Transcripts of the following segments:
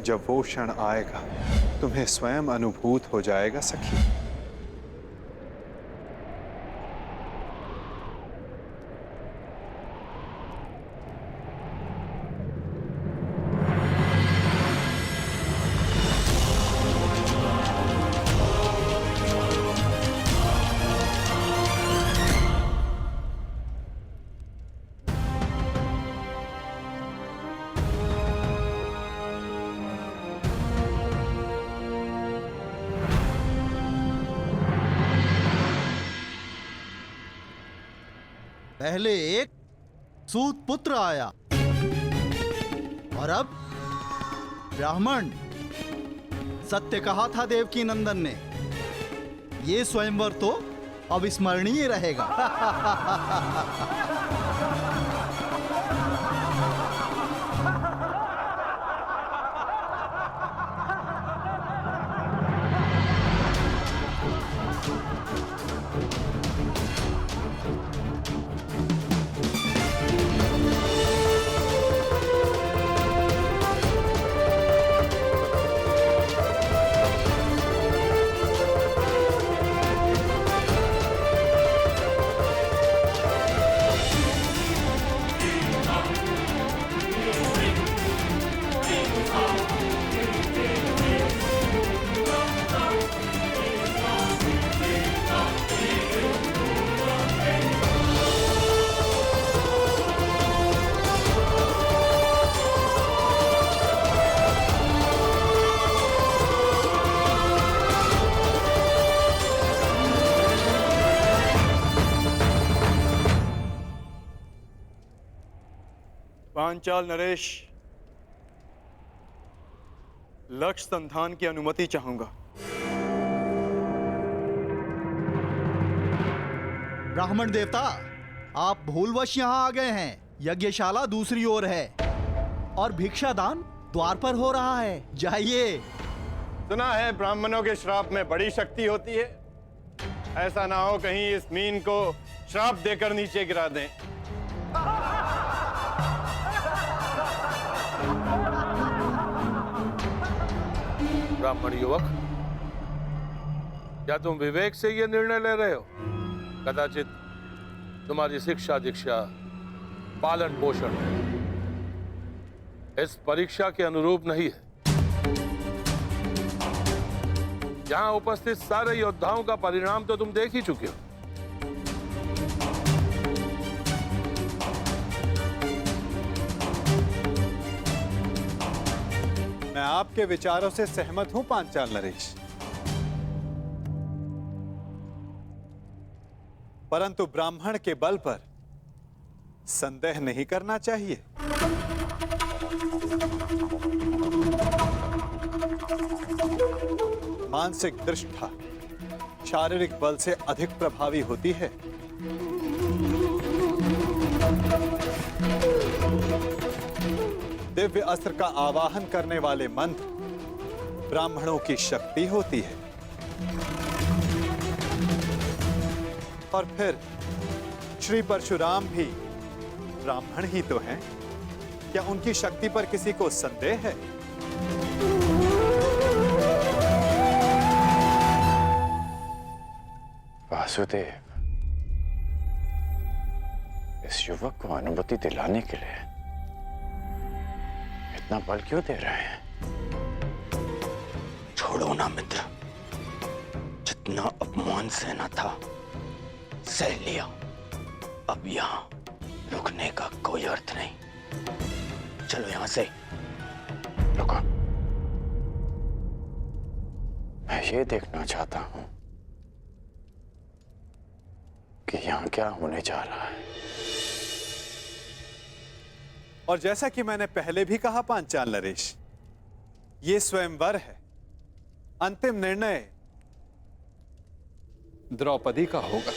जब वो क्षण आएगा तुम्हें स्वयं अनुभूत हो जाएगा सखी। पहले एक सूत पुत्र आया और अब ब्राह्मण। सत्य कहा था देवकी नंदन ने, ये स्वयंवर तो अविस्मरणीय रहेगा। पांचाल नरेश, लक्ष्य संधान की अनुमति चाहूंगा। ब्राह्मण देवता, आप भूलवश यहाँ आ गए हैं। यज्ञशाला दूसरी ओर है और भिक्षादान द्वार पर हो रहा है। जाइए। सुना है ब्राह्मणों के श्राप में बड़ी शक्ति होती है। ऐसा ना हो कहीं इस मीन को श्राप देकर नीचे गिरा दें। ब्राह्मण युवक, क्या तुम विवेक से यह निर्णय ले रहे हो? कदाचित तुम्हारी शिक्षा दीक्षा पालन पोषण इस परीक्षा के अनुरूप नहीं है। यहां उपस्थित सारे योद्धाओं का परिणाम तो तुम देख ही चुके हो। मैं आपके विचारों से सहमत हूं पांचाल नरेश, परंतु ब्राह्मण के बल पर संदेह नहीं करना चाहिए। मानसिक दृष्टा शारीरिक बल से अधिक प्रभावी होती है। दिव्य अस्त्र का आवाहन करने वाले मंत्र ब्राह्मणों की शक्ति होती है। और फिर श्री परशुराम भी ब्राह्मण ही तो हैं। क्या उनकी शक्ति पर किसी को संदेह है? वासुदेव, इस युवक को अनुमति दिलाने के लिए इतना बल क्यों दे रहे हैं? छोड़ो ना मित्र, जितना अपमान सहना था सह लिया। अब यहां रुकने का कोई अर्थ नहीं। चलो यहां से। रुको, मैं ये देखना चाहता हूं कि यहां क्या होने जा रहा है। और जैसा कि मैंने पहले भी कहा पांचाल नरेश, ये स्वयंवर है। अंतिम निर्णय द्रौपदी का होगा।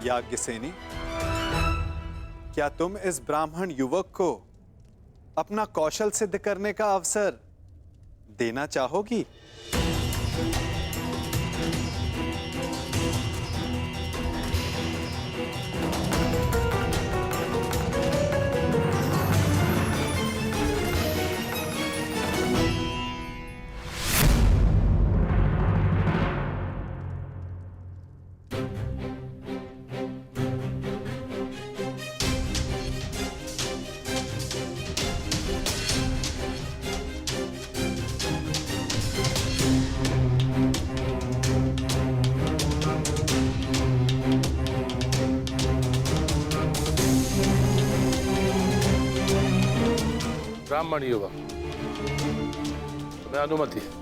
याज्ञसेनी, क्या तुम इस ब्राह्मण युवक को अपना कौशल सिद्ध करने का अवसर देना चाहोगी? ब्राह्मण युवक, तुम्हें अनुमति है।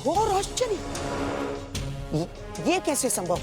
और आश्चर्य, ये कैसे संभव?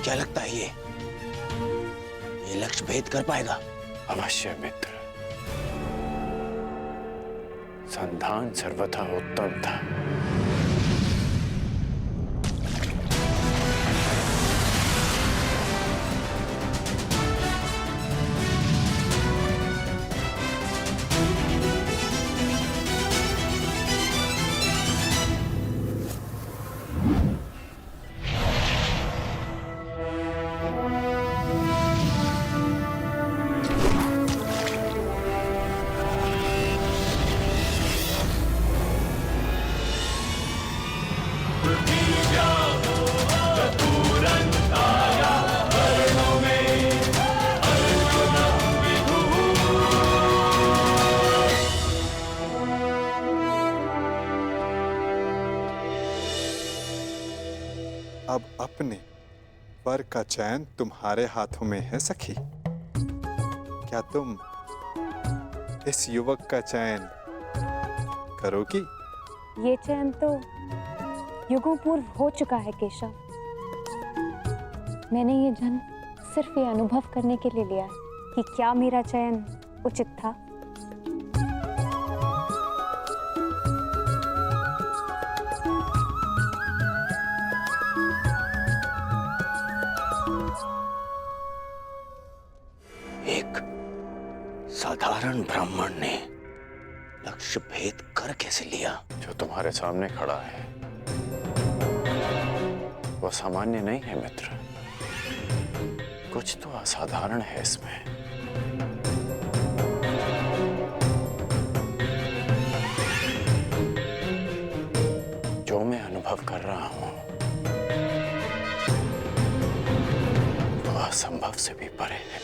क्या लगता है ये लक्ष्य भेद कर पाएगा? अवश्य मित्र। संधान सर्वथा उत्तम था। अब अपने वर का चयन तुम्हारे हाथों में है सखी। क्या तुम इस युवक का चयन करोगी? ये चयन तो युगों पूर्व हो चुका है केशव। मैंने ये जन्म सिर्फ ये अनुभव करने के लिए लिया है कि क्या मेरा चयन उचित था। एक साधारण ब्राह्मण ने लक्ष्य भेद कर कैसे लिया? जो तुम्हारे सामने खड़ा है वो सामान्य नहीं है मित्र। कुछ तो असाधारण है इसमें। जो मैं अनुभव कर रहा हूं वो असंभव से भी परे है।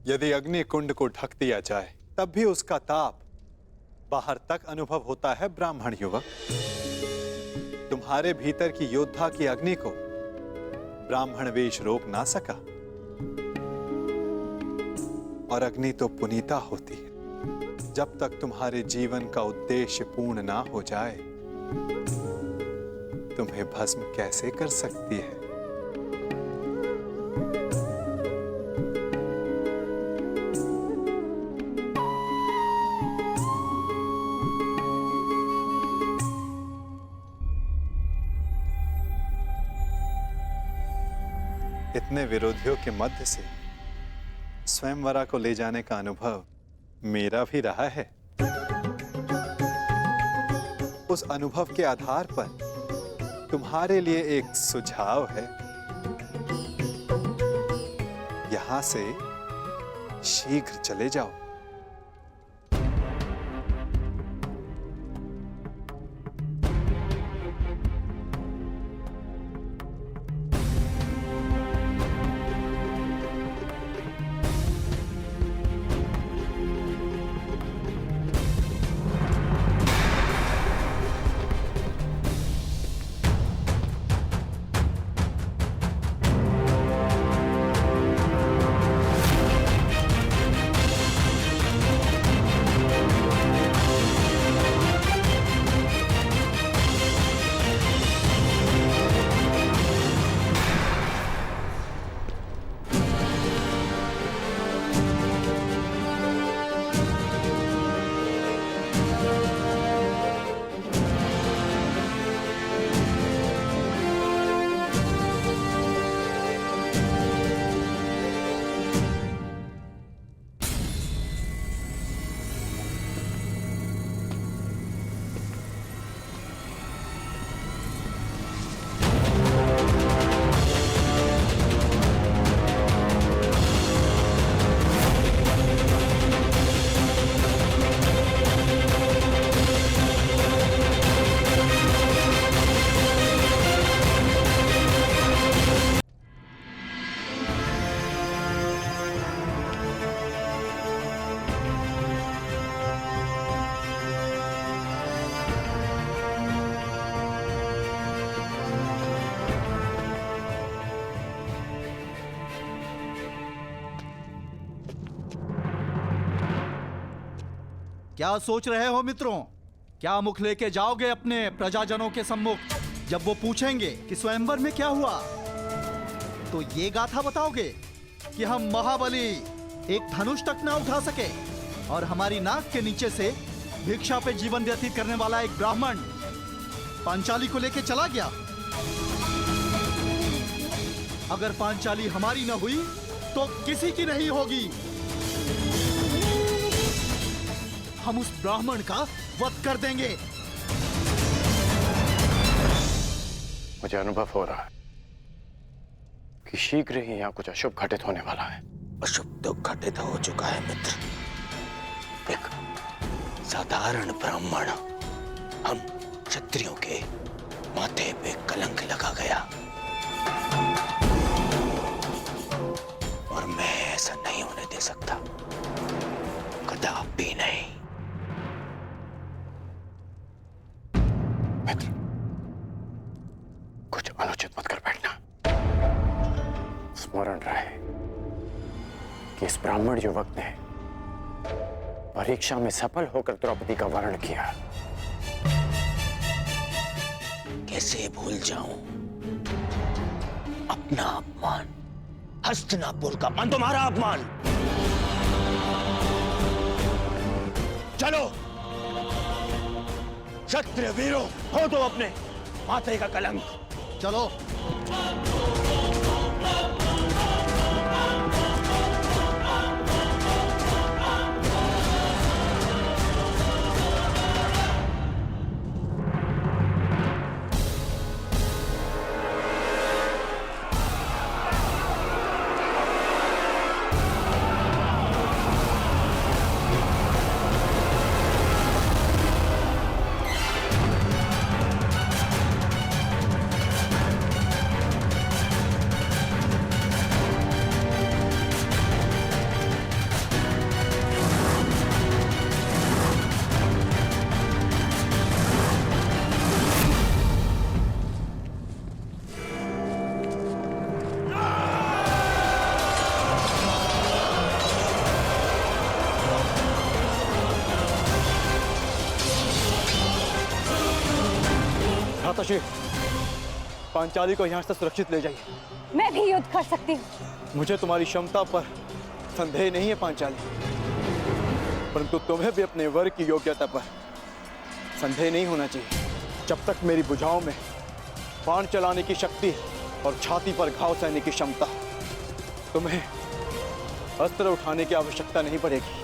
यदि अग्नि कुंड को ढक दिया जाए तब भी उसका ताप बाहर तक अनुभव होता है ब्राह्मण युवक। तुम्हारे भीतर की योद्धा की अग्नि को ब्राह्मण वेश रोक ना सका। और अग्नि तो पुनीता होती है। जब तक तुम्हारे जीवन का उद्देश्य पूर्ण ना हो जाए तुम्हें भस्म कैसे कर सकती है? इतने विरोधियों के मध्य से स्वयंवरा को ले जाने का अनुभव मेरा भी रहा है। उस अनुभव के आधार पर तुम्हारे लिए एक सुझाव है। यहां से शीघ्र चले जाओ। क्या सोच रहे हो मित्रों? क्या मुख लेके जाओगे अपने प्रजाजनों के सम्मुख? जब वो पूछेंगे कि स्वयंवर में क्या हुआ, तो ये गाथा बताओगे कि हम महाबली एक धनुष तक ना उठा सके और हमारी नाक के नीचे से भिक्षा पे जीवन व्यतीत करने वाला एक ब्राह्मण पांचाली को लेके चला गया। अगर पांचाली हमारी न हुई तो किसी की नहीं होगी। हम उस ब्राह्मण का वध कर देंगे। मुझे अनुभव हो रहा है कि शीघ्र ही यहाँ कुछ अशुभ घटित होने वाला है। अशुभ तो घटित हो चुका है मित्र। एक साधारण ब्राह्मण हम क्षत्रियों के माथे पे कलंक लगा गया, और मैं ऐसा नहीं होने दे सकता, कदापि नहीं। मित्र, कुछ अनुचित मत कर बैठना। स्मरण रहे कि इस ब्राह्मण युवक ने परीक्षा में सफल होकर द्रौपदी का वर्ण किया। कैसे भूल जाऊं अपना अपमान, हस्तिनापुर का मान, तुम्हारा अपमान। चलो क्षत्रिय वीरों, हो तो अपने माथे का कलंक। चलो। भ्राताश्री, पांचाली को यहाँ से सुरक्षित ले जाइए। मैं भी युद्ध कर सकती हूँ। मुझे तुम्हारी क्षमता पर संदेह नहीं है पांचाली, परंतु तुम्हें भी अपने वर की योग्यता पर संदेह नहीं होना चाहिए। जब तक मेरी भुजाओं में बाण चलाने की शक्ति और छाती पर घाव सहने की क्षमता, तुम्हें अस्त्र उठाने की आवश्यकता नहीं पड़ेगी।